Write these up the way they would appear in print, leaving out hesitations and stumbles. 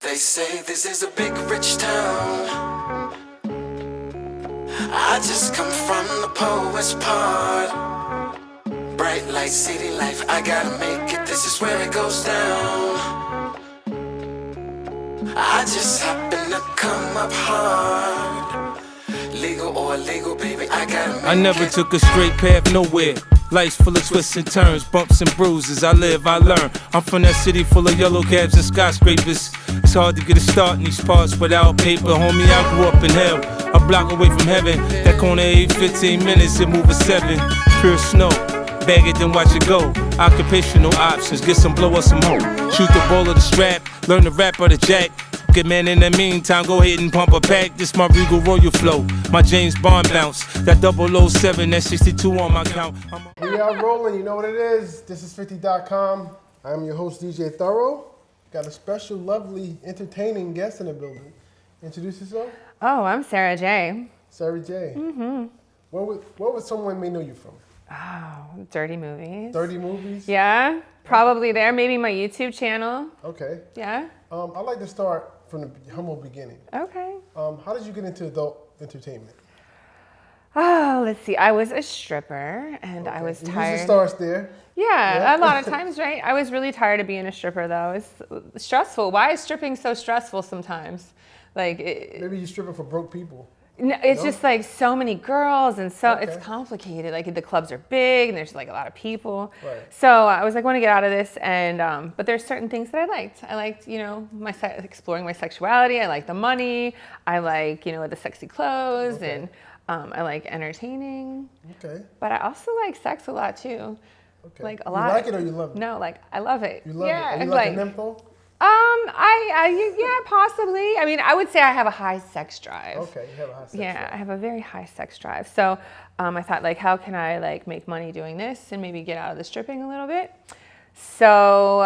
They say this is a big rich town. I just come from the poet's part. Bright light, city life, I gotta make it, this is where it goes down. I just happen to come up hard. Legal or illegal, baby, I gotta make it. I never took a straight path nowhere. Life's full of twists and turns, bumps and bruises. I live, I learn. I'm from that city full of yellow cabs and skyscrapers. It's hard to get a start in these parts without paper. Homie, I grew up in hell, a block away from heaven. That corner 15 minutes, it move a 7. Pure snow, bag it then watch it go. Occupational options, get some blow or some hoe. Shoot the ball of the strap, learn the rap or the jack. Good man, in the meantime, go ahead and pump a pack. This my Regal Royal flow, my James Bond bounce. That 007, that 62 on my count. We are rolling, you know what it is. This is 50.com. I'm your host, DJ Thorough. Got a special, lovely, entertaining guest in the building. Introduce yourself. Oh, I'm Sara J. Sara J. Mm-hmm. What would someone may know you from? Oh, dirty movies. Dirty movies? Yeah, probably there. Maybe my YouTube channel. Okay. Yeah. I'd like to start from the humble beginning. Okay. How did you get into adult entertainment? Oh, let's see. I was a stripper, and I was It tired. usually starts there. Yeah, a lot of times, right? I was really tired of being a stripper, though. It's stressful. Why is stripping so stressful sometimes? Maybe you're stripping for broke people. No, it's just like so many girls, and so Okay. it's complicated. Like the clubs are big, and there's like a lot of people. Right. So I was like, I want to get out of this, and but there's certain things that I liked. I liked, exploring my sexuality. I liked the money. I like, the sexy clothes, Okay. and I like entertaining. Okay. But I also like sex a lot too. Okay. Like a You lot. like it or you love it? No, like I love it. You love yeah, it. Are you like a nympho? Yeah, possibly. I mean, I would say I have a high sex drive. Okay, you have a high sex Yeah, drive. I have a very high sex drive. So I thought, like, how can I like make money doing this and maybe get out of the stripping a little bit? So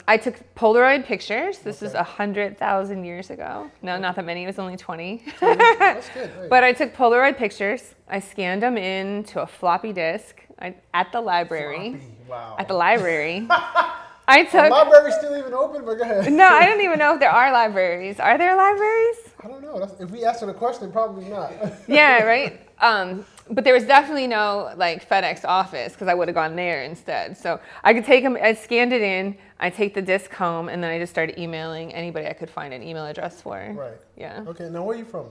I took Polaroid pictures. This is 100,000 years ago. No, not that many. It was only 20. That's good. Right. But I took Polaroid pictures. I scanned them into a floppy disk at the library. Floppy. Wow. At the library. I The took. library's still even open, but go ahead. No, I don't even know if there are libraries. Are there libraries? I don't know. If we asked her the question, probably not. Yeah, right. But there was definitely no like FedEx office because I would have gone there instead. So I could take them. I scanned it in. I take the disc home, and then I just started emailing anybody I could find an email address for. Right. Yeah. Okay. Now, where are you from?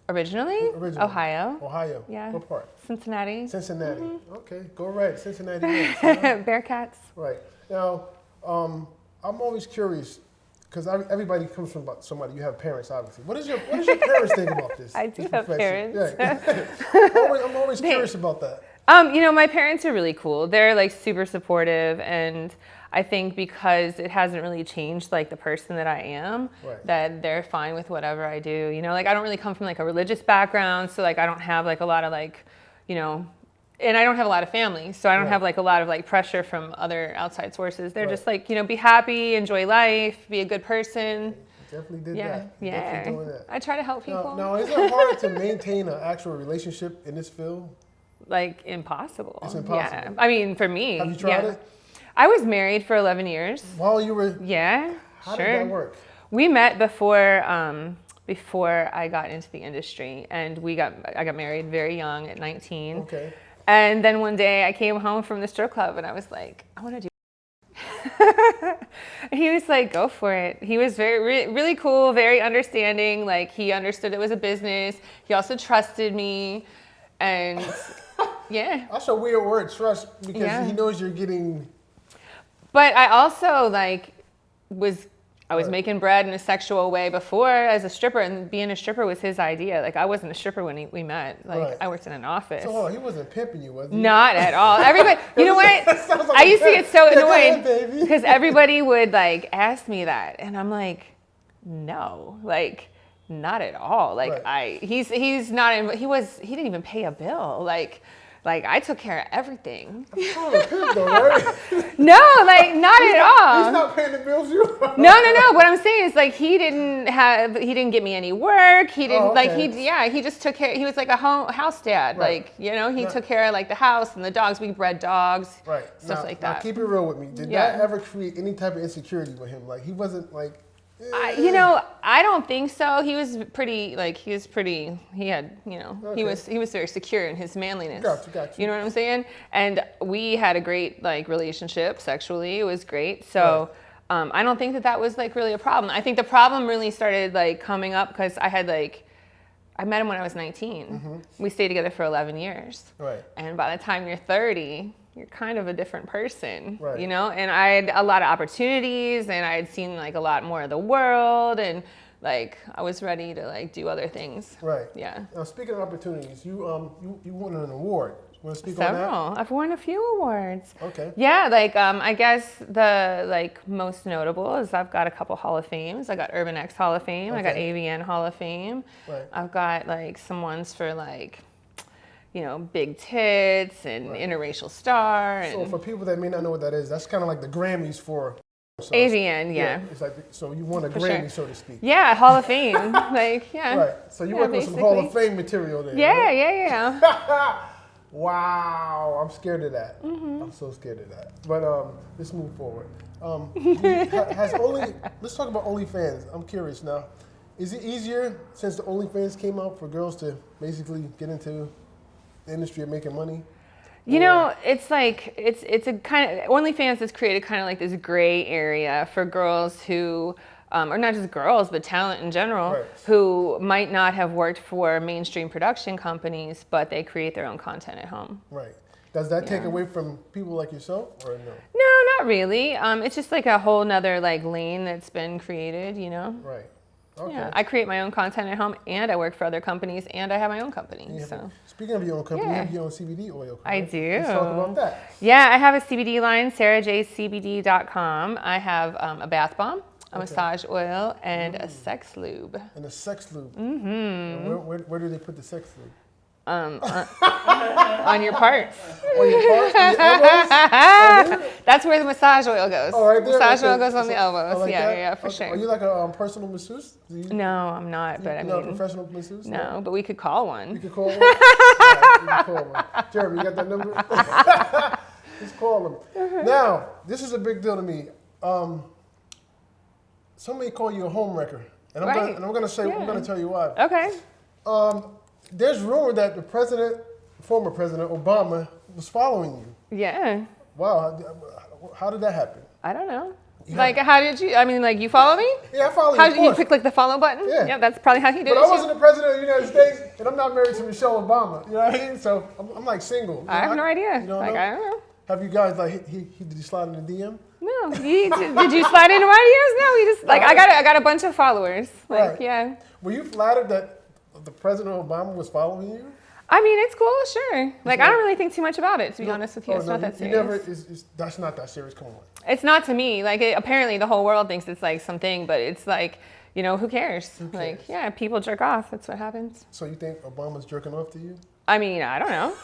Originally? Ohio. Ohio. Yeah. What part? Cincinnati. Cincinnati. Mm-hmm. Okay. Go right. Cincinnati. Reds, huh? Bearcats. Right. Now, I'm always curious because everybody comes from somebody. You have parents, obviously. What does your parents think about this? I do this have profession? parents. Yeah. I'm always curious about that. My parents are really cool. They're like super supportive, and I think because it hasn't really changed like the person that I am, Right. that they're fine with whatever I do. Like I don't really come from like a religious background, so like I don't have like a lot of like, and I don't have a lot of family, so I don't Right. have like a lot of like pressure from other outside sources. They're Right. just like, be happy, enjoy life, be a good person. Definitely did Yeah, that. yeah. Definitely doing that. I try to help people. Now, is it hard to maintain an actual relationship in this field? Like impossible. It's impossible. Yeah. I mean, for me. Have you tried yeah. it? I was married for 11 years. While you were, Yeah, how sure. did that work? We met before I got into the industry, and I got married very young at 19. Okay. And then one day I came home from the strip club, and I was like, I want to do. And he was like, go for it. He was really cool, very understanding. Like he understood it was a business. He also trusted me, and yeah. That's a weird word, trust, because Yeah. he knows you're getting. But I also I was Right. making bread in a sexual way before as a stripper, and being a stripper was his idea. Like I wasn't a stripper when we met. Like Right. I worked in an office. So hold on, he wasn't pimping you, was he? Not at all. Everybody, you know what? That sounds like I a used to pimp. get so Yeah, go ahead, annoyed baby. because everybody would like ask me that, and I'm like, no, like not at all. Like Right. he's not. He didn't even pay a bill. Like I took care of everything. Oh, a pimp though, right? No, like not at all. He's not paying the bills you. No. What I'm saying is like he didn't get me any work. He didn't okay. he just took care. He was like a house dad. Right. Like, he took care of like the house and the dogs. We bred dogs. Right. Stuff Now, like now that. keep it real with me. Did Yeah. that ever create any type of insecurity with him? Like he wasn't like I don't think so. He was pretty, he had, he was very secure in his manliness. Got you. You know what I'm saying? And we had a great, relationship sexually. It was great. So I don't think that was, really a problem. I think the problem really started, coming up because I had, I met him when I was 19. Mm-hmm. We stayed together for 11 years. Right. And by the time you're 30, you're kind of a different person, right. And I had a lot of opportunities and I had seen a lot more of the world and I was ready to do other things. Right. Yeah. Now speaking of opportunities, you won an award. You want to speak Several. on that? I've won a few awards. Okay. Yeah, I guess the most notable is I've got a couple Hall of Fames. I got Urban X Hall of Fame. Okay. I got AVN Hall of Fame. Right. I've got some ones for big tits and interracial star. And So for people that may not know what that is, that's kind of like the Grammys for AVN, yeah. It's so you won a For Grammy, sure. so to speak. Yeah, Hall of Fame. Yeah. Right. So you working with some Hall of basically. Fame material there. Yeah, right? yeah. Wow, I'm scared of that. Mm-hmm. I'm so scared of that. But let's move forward. Let's talk about OnlyFans. I'm curious now. Is it easier since the OnlyFans came out for girls to basically get into the industry of making money? It's it's a kind of, OnlyFans has created kind of this gray area for girls who, or not just girls, but talent in general, right. who might not have worked for mainstream production companies, but they create their own content at home. Right. Does that take away from people like yourself, or no? No, not really. It's just a whole nother lane that's been created, Right. Okay. Yeah, I create my own content at home, and I work for other companies, and I have my own company. Speaking of your own company, Yeah. you have your own CBD oil. Correct? I do. Let's talk about that. Yeah, I have a CBD line, sarahjcbd.com. I have a bath bomb, a massage oil, and a sex lube. And the sex lube. Mm-hmm. Where do they put the sex lube? On your parts. On your parts? On your elbows? That's where the massage oil goes. Oh, right there? Massage Okay. oil goes on the elbows. Like that? Yeah, for Okay. sure. Are you like a personal masseuse? No, I'm not, but You're not a professional masseuse? no, but we could call You one. can call one? All right, you can call one. Jeremy, you got that number? Just call them. Now, this is a big deal to me. Somebody call you a home wrecker. And I'm going to tell you why. Okay. There's rumor that former President Obama was following you. Yeah. Wow. How did that happen? I don't know. Yeah. How did you, you follow me? Yeah, I follow you. How of did you course. click the follow button? Yeah. That's probably how he did But it. I wasn't the president of the United States, and I'm not married to Michelle Obama. You know what I mean? So I'm single. I have no idea. You don't know? I don't know. Have you guys did you slide in the DM? No. Did you slide into my DMs? No, we just I got a bunch of followers. Right. Yeah. Were you flattered that the President Obama was following you? It's cool, sure. I don't really think too much about it, to be honest with you. It's not that serious. That's not that serious. Come on. It's not to me. Apparently the whole world thinks it's something, but it's who cares? Who cares? People jerk off. That's what happens. So you think Obama's jerking off to you? I don't know.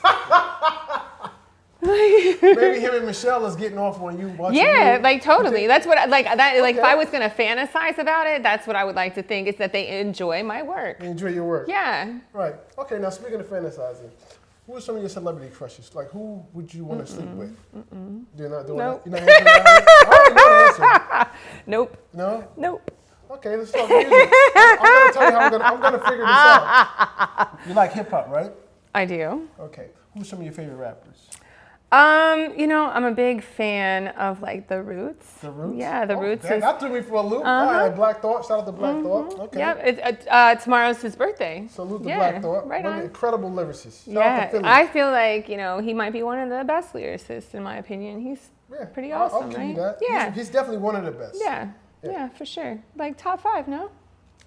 Maybe him and Michelle is getting off on you. Yeah, totally. That's what Okay. if I was gonna fantasize about it, that's what I would like to think, is that they enjoy my work. They enjoy your work. Yeah. Right. Okay. Now speaking of fantasizing, who are some of your celebrity crushes? Who would you want to sleep with? You're not doing Nope. that. You're not answering that? I already know the answer. Nope. No. Nope. Okay, let's talk music. I'm gonna tell you how I'm gonna figure this out. You like hip hop, right? I do. Okay. Who's some of your favorite rappers? I'm a big fan of the Roots. The Roots? Yeah, the Roots Dang, is. that threw me for a loop. All right, Black Thought. Shout out to Black Thought. Okay. Yeah, tomorrow's his birthday. Salute to Black Thought. Right One of on. the incredible lyricists. Shout out to Yeah, Philly. I feel like he might be one of the best lyricists in my opinion. He's pretty awesome, I'll give right? you that. Yeah. He's definitely one of the best. Yeah, for sure. Top 5, no?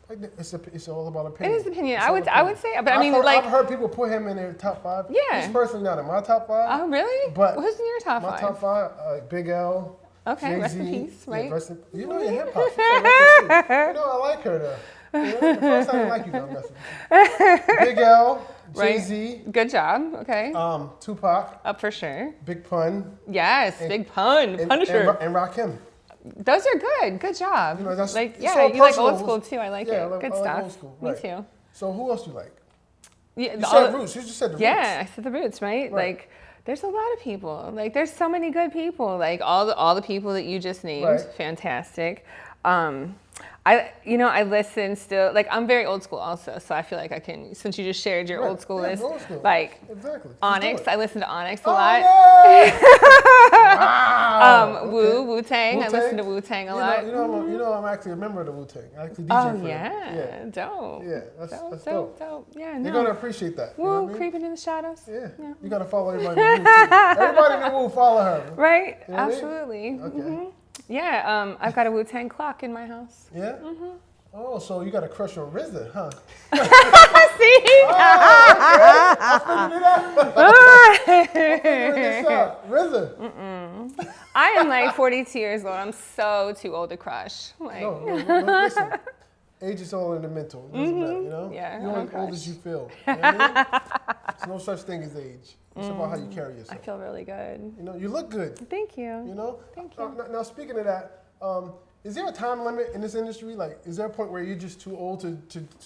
It's all about It opinion. is opinion. It's I all would opinion. say, but I've heard people put him in their top 5. Yeah. He's personally not in my top 5. Oh, really? But who's in your top 5? My top 5, Big L. Okay, Jay-Z. rest in peace, right? Yeah, you know your hip hop. She said rest in peace. I like her though. The first time I like you, though, I'm messing. Big L, Jay-Z. Good job. Okay. Tupac. Up for sure. Big Pun. Yes, Big Pun. Punisher. And Rakim. Those are good. Good job. That's you so like old personal. school too. I like it. Good I stuff. like old school. Right. Me too. So who else do you like? Yeah, You said Roots. You just said the Roots. Yeah, I said the Roots, right? There's a lot of people. There's so many good people. All the people that you just named, fantastic. I listen still. Like, I'm very old school also, so I feel like I can, since you just shared your old school list, old school. like Exactly. Just Onyx. do it. I listen to Onyx a lot. Wow. Wu-Tang. I Wu-Tang? listen to Wu-Tang a lot. You know, I'm actually a member of the Wu-Tang. I actually DJ Oh, for them. yeah. Dope. Yeah, that's dope. Yeah, They're no. gonna appreciate that. You know Woo, what I mean? creeping in the shadows. Yeah. You gotta follow everybody in the Wu too. Everybody in the Wu follow her. Right? You know what I mean? Absolutely. Okay. Mhm. Yeah, I've got a Wu-Tang clock in my house. Yeah? Oh, so you got a crush on RZA, huh? See? I figured this out. RZA. I am like 42 years old. I'm so too old to crush. Like, No, listen. Age is all in the mental. It doesn't matter, you know? Yeah, You're I don't as old crush. as you feel. You know what I mean? There's no such thing as age. It's about how you carry I yourself. feel really good. You know, you look good. Thank you. You know? Thank you. Now, speaking of that, is there a time limit in this industry? Like, is there a point where you're just too old to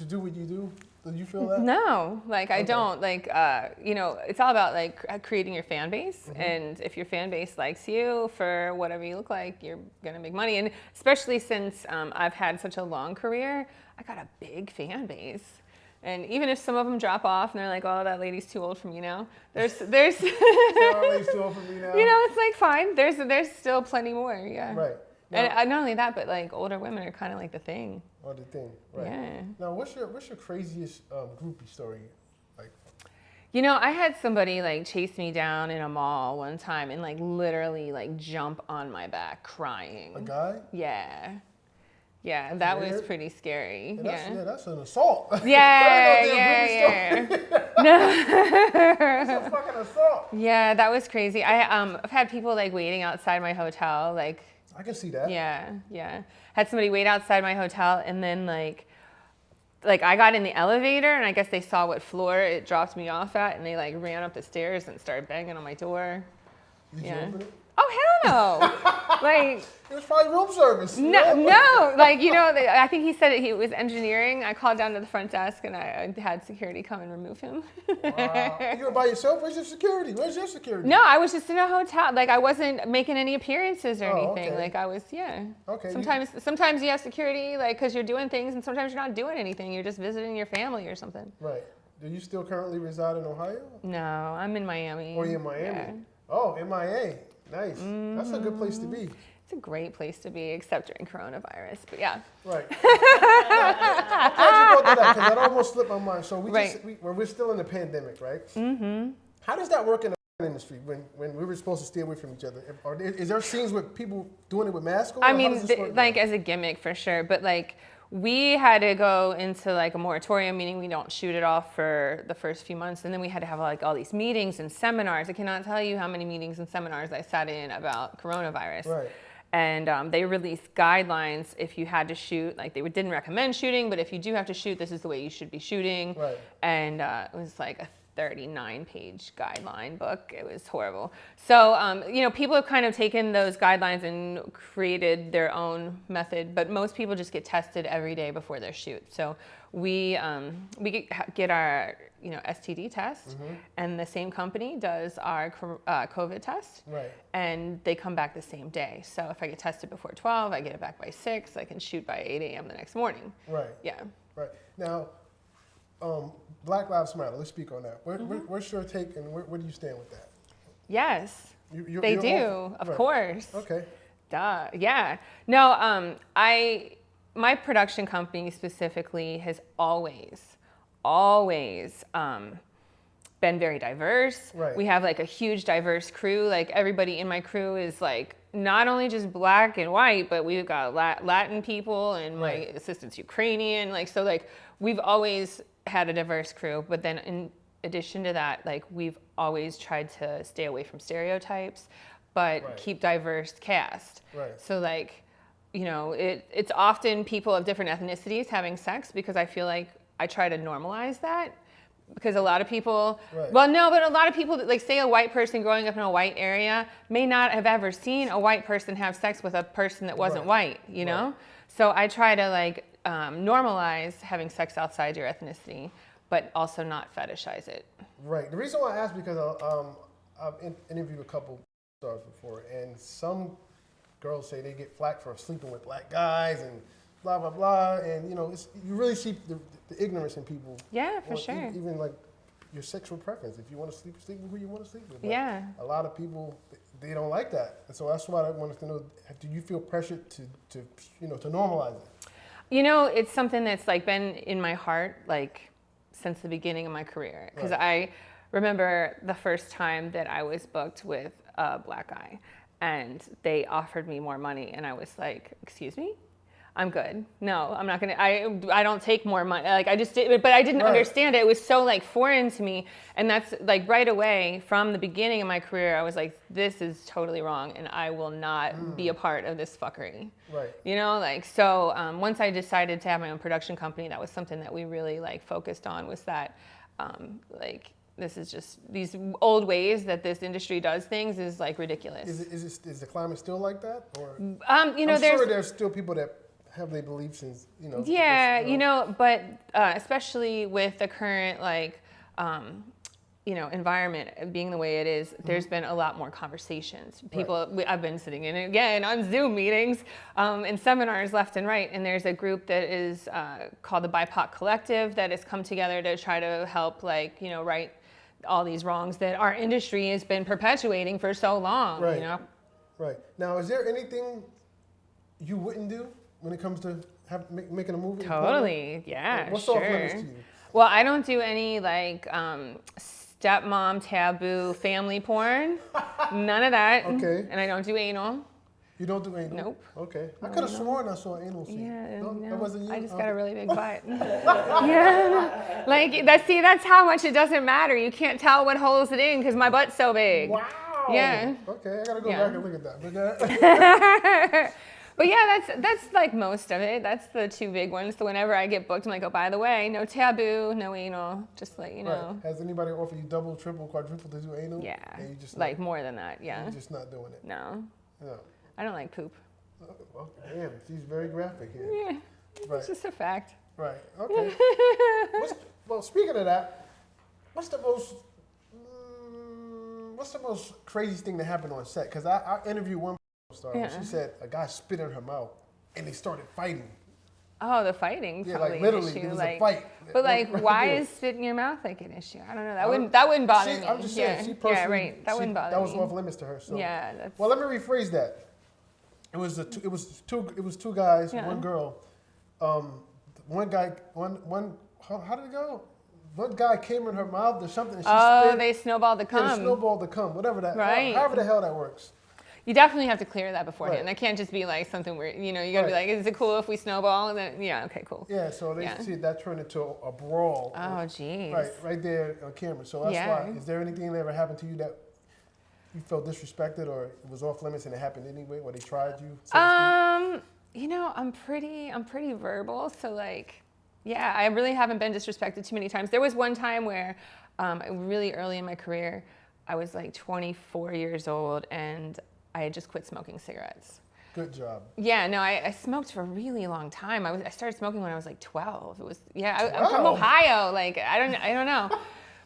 do what you do? Do you feel that? No, like I Okay. don't. Like, it's all about like creating your fan base. And if your fan base likes you for whatever you look like, you're gonna make money. And especially since I've had such a long career, I got a big fan base. And even if some of them drop off and they're like, "Oh, that lady's too old for me now," there's Always too old for me now. it's like fine. There's still plenty more. Yeah. Right. And not only that, but like older women are kind of like the thing. Or the thing. Right. Yeah. Now, what's your craziest groupie story? Like, I had somebody like chase me down in a mall one time and like literally like jump on my back crying. a guy? Yeah. Yeah, that was Weird. pretty scary. Yeah, that's an assault. Yeah. That's a fucking assault. Yeah, that was crazy. I've had people like waiting outside my hotel, like I can see that. yeah. Had somebody wait outside my hotel and then like I got in the elevator and I guess they saw what floor it dropped me off at and they like ran up the stairs and started banging on my door. Did you Yeah. open it? Oh hell no! Like It was probably room service. no, like I think he said he was engineering. I called down to the front desk and I had security come and remove him. Wow. You were by yourself? Where's your security? No, I was just in a hotel. Like I wasn't making any appearances or anything. okay. Like I was, Okay, Sometimes you have security, like because you're doing things, and sometimes you're not doing anything. You're just visiting your family or something. Right. Do you still currently reside in Ohio? No, I'm in Miami. Or are you in Miami? Yeah. Oh, MIA. Nice. That's a good place to be. It's a great place to be, except during coronavirus. But yeah. Right. I'm glad you brought that up because that almost slipped my mind. So we're still in the pandemic, right? Mm-hmm. How does that work in the industry when we were supposed to stay away from each other? Is there scenes with people doing it with masks on? I mean, as a gimmick for sure, but like we had to go into like a moratorium, meaning we don't shoot it off for the first few months, and then we had to have like all these meetings and seminars. I cannot tell you how many meetings and seminars I sat in about coronavirus. Right. And they released guidelines if you had to shoot. Like they didn't recommend shooting, but if you do have to shoot, this is the way you should be shooting. Right. And it was like a 39-page guideline book. It was horrible. So, people have kind of taken those guidelines and created their own method, but most people just get tested every day before their shoot. So we get our STD test, and the same company does our COVID test, Right. and they come back the same day. So if I get tested before 12, I get it back by 6. I can shoot by 8 a.m. the next morning. Right. Yeah. Right. Now, Black Lives Matter. Let's speak on that. What's your take, and where do you stand with that? Yes, You're they do, of course. Okay. Duh. Yeah. No, my production company specifically has always been very diverse. Right. We have like a huge diverse crew. Like everybody in my crew is like not only just black and white, but we've got Latin people and my assistant's Ukrainian. Like, so like we've always had a diverse crew, but then in addition to that, like we've always tried to stay away from stereotypes, but keep diverse cast. Right. So like, it's often people of different ethnicities having sex because I feel like I try to normalize that. Because a lot of people, but a lot of people, like say a white person growing up in a white area may not have ever seen a white person have sex with a person that wasn't white, you know? So I try to like normalize having sex outside your ethnicity, but also not fetishize it. Right. The reason why I asked because I've interviewed a couple stars before, and some girls say they get flack for sleeping with black guys, and blah blah blah, and you know, you really see the ignorance in people. Yeah, for sure. Even like your sexual preference. If you want to sleep with who you want to sleep with. But yeah. A lot of people, they don't like that, and so that's why I wanted to know: do you feel pressured to normalize it? You know, it's something that's like been in my heart like since the beginning of my career. Because I remember the first time that I was booked with a black guy, and they offered me more money, and I was like, "Excuse me? I'm good. No, I'm not gonna. I don't take more money. Like I just did, but I didn't understand it. It was so like foreign to me, and that's like right away from the beginning of my career. I was like, this is totally wrong, and I will not be a part of this fuckery. Right. You know, like so. Once I decided to have my own production company, that was something that we really like focused on. Was that like. This is just these old ways that this industry does things is like ridiculous. Is the climate still like that, or you know, I'm sure there's still people that have their beliefs in, you know. Yeah, you know, but especially with the current like, you know, environment being the way it is, there's been a lot more conversations. People, I've been sitting in again on Zoom meetings and seminars left and right, and there's a group that is called the BIPOC Collective that has come together to try to help, like, you know, right all these wrongs that our industry has been perpetuating for so long. Right. You know. Right. Now, is there anything you wouldn't do when it comes to making a movie? Totally. Yeah. What's sure. off limits to you? Well, I don't do any like stepmom taboo family porn. None of that. Okay. And I don't do anal. You don't do anal? Nope. Okay. I could have sworn I saw an anal scene. Yeah, No, no, that wasn't you? I just got a really big butt. Yeah. Like, that's how much it doesn't matter. You can't tell what holds it in because my butt's so big. Wow. Yeah. Okay, I gotta go back and look at that. But yeah, that's like most of it. That's the two big ones. So whenever I get booked, I'm like, oh, by the way, no taboo, no anal, just like, you know. Right. Has anybody offered you double, triple, quadruple to do anal? Yeah. And you just like more than that, yeah. You're just not doing it. No. No. I don't like poop. Oh, well, damn, she's very graphic here. Yeah. Right. It's just a fact. Right. Okay. Well, speaking of that, what's the most craziest thing that happened on set? Because I interviewed one star. And she said a guy spit in her mouth and they started fighting. Oh, the fighting. Yeah, probably like literally, an issue. it was like, a fight. But like, why is spit in your mouth like an issue? I don't know. That wouldn't bother me. I'm just saying, she personally, yeah, right. That wouldn't bother me. That was off limits to her. So. Yeah. That's... Well, let me rephrase that. It was two guys, one girl. One guy, how did it go? One guy came in her mouth or something. And she spit. They snowballed the cum. Yeah, snowballed the cum, whatever that. Right. However the hell that works. You definitely have to clear that beforehand. Right. That can't just be like something where, you know, you gotta be like, is it cool if we snowball? And then, yeah, okay, cool. Yeah, so they see that turned into a brawl. Oh, jeez. Right there on camera. So that's why. Is there anything that ever happened to you that you felt disrespected or it was off limits and it happened anyway, or they tried you? So you know, I'm pretty verbal, so like, yeah, I really haven't been disrespected too many times. There was one time where, really early in my career, I was like 24 years old and I had just quit smoking cigarettes. Good job. Yeah, no, I smoked for a really long time. I started smoking when I was like 12. It was, I'm from Ohio. Like, I don't know.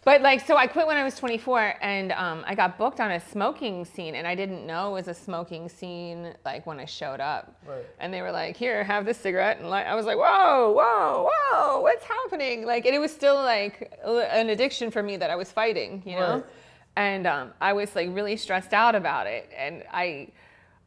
But like, so I quit when I was 24 and I got booked on a smoking scene and I didn't know it was a smoking scene like when I showed up. Right. And they were like, here, have this cigarette. And like, I was like, whoa, what's happening? Like, and it was still like an addiction for me that I was fighting, you know? Right. And I was like really stressed out about it. And I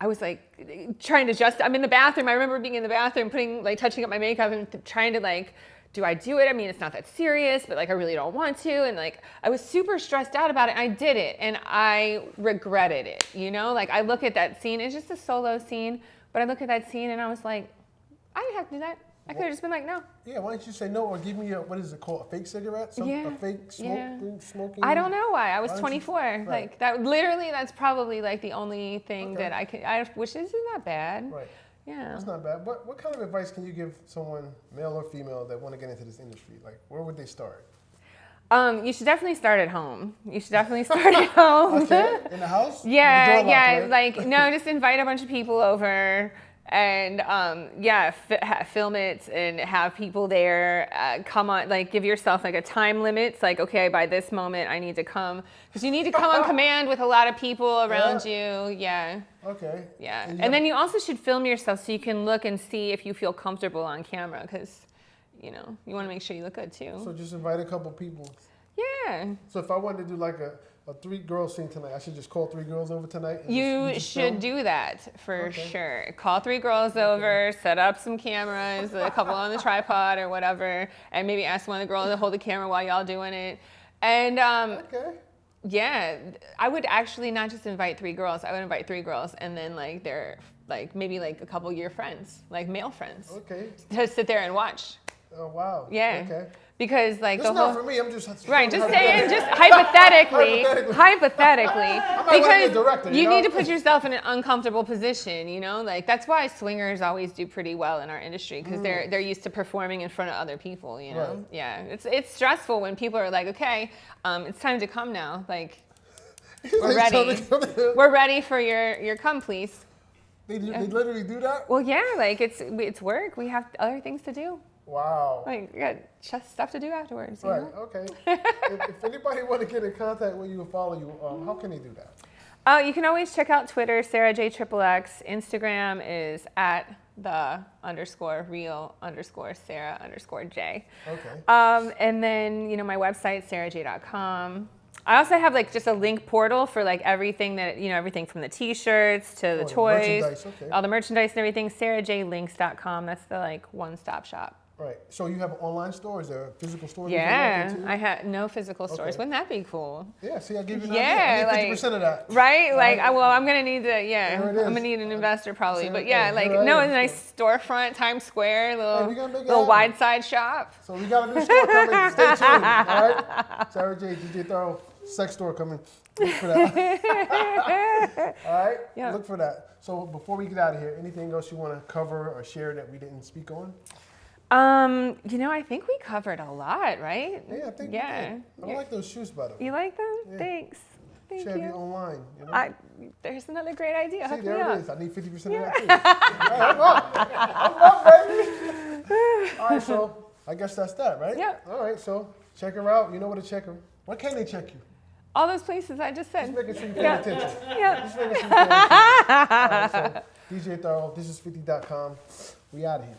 was like trying to I'm in the bathroom. I remember being in the bathroom, touching up my makeup and trying to like, do I do it? I mean, it's not that serious, but like, I really don't want to. And like, I was super stressed out about it. And I did it and I regretted it, you know? Like I look at that scene, it's just a solo scene, but I look at that scene and I was like, I didn't have to do that. I could have just been like, no. Yeah, why don't you say no or give me what is it called? A fake cigarette? A fake smoking? I don't know why. I was 24. Right. Like that's probably like the only thing that which isn't that bad. Right. Yeah. That's not bad. What kind of advice can you give someone, male or female, that want to get into this industry? Like, where would they start? You should definitely start at home. You should definitely start at home. Okay. In the house? Yeah, Right? like, no, just invite a bunch of people over. And film it and have people there. Come on, like give yourself like a time limit. It's like, okay, by this moment I need to come, because you need to come on command with a lot of people around you. Yeah. Okay. Yeah. And then you also should film yourself so you can look and see if you feel comfortable on camera, because you want to make sure you look good too. So just invite a couple people. Yeah. So if I wanted to do like a 3-girl scene tonight, I should just call 3 girls over tonight? And You just should film? do that for sure. Call 3 girls over, set up some cameras, a couple on the tripod or whatever, and maybe ask one of the girls to hold the camera while y'all doing it. And yeah, I would actually not just invite 3 girls. I would invite 3 girls and then like they're like maybe like a couple of your friends, like male friends. Okay. To sit there and watch. Oh wow. Yeah. Okay. Because like It's not for me. I'm just right. Just saying, just hypothetically, because director, you need to put yourself in an uncomfortable position. Like that's why swingers always do pretty well in our industry, because they're used to performing in front of other people. Right. Yeah. It's stressful when people are like, okay, it's time to come now. Like we're ready. We're ready for your come, please. They literally do that? Well, yeah. Like it's work. We have other things to do. Wow. Like, you got just stuff to do afterwards. Right, okay. if anybody want to get in contact with you and follow you, how can they do that? You can always check out Twitter, Sara J XXX. Instagram is at @_real_Sara_J. Okay. And then, my website, saraj.com. I also have like just a link portal for like everything that, everything from the t-shirts to the toys, all the merchandise and everything, sarajlinks.com. That's the like one-stop shop. Right. So you have an online store? Is there a physical store? Yeah, I have no physical stores. Wouldn't that be cool? Yeah, see, I give you an idea. I need 50% of that. Right? Like, I'm going to need to, I'm going to need an investor probably. But yeah, like, a nice storefront, Times Square, little wide side shop. So we got a new store coming. Stay tuned, all right? Sara J, DJ Thorough, sex store coming. Look for that. All right? Yeah. Look for that. So before we get out of here, anything else you want to cover or share that we didn't speak on? I think we covered a lot, right? Yeah, I think we did. I like those shoes, by the way. You like them? Yeah. Thanks. Thank Should you. be online. There's another great idea. See, Hook there me it up. is. I need 50% of that too. I'm up, baby. All right, so I guess that's that, right? Yeah. All right, so check her out. You know where to check her. Where can they check you? All those places I just said. Just making sure you pay attention. Yeah. Just making sure you pay attention. All right, so DJ Thorough, this is 50.com. We out of here.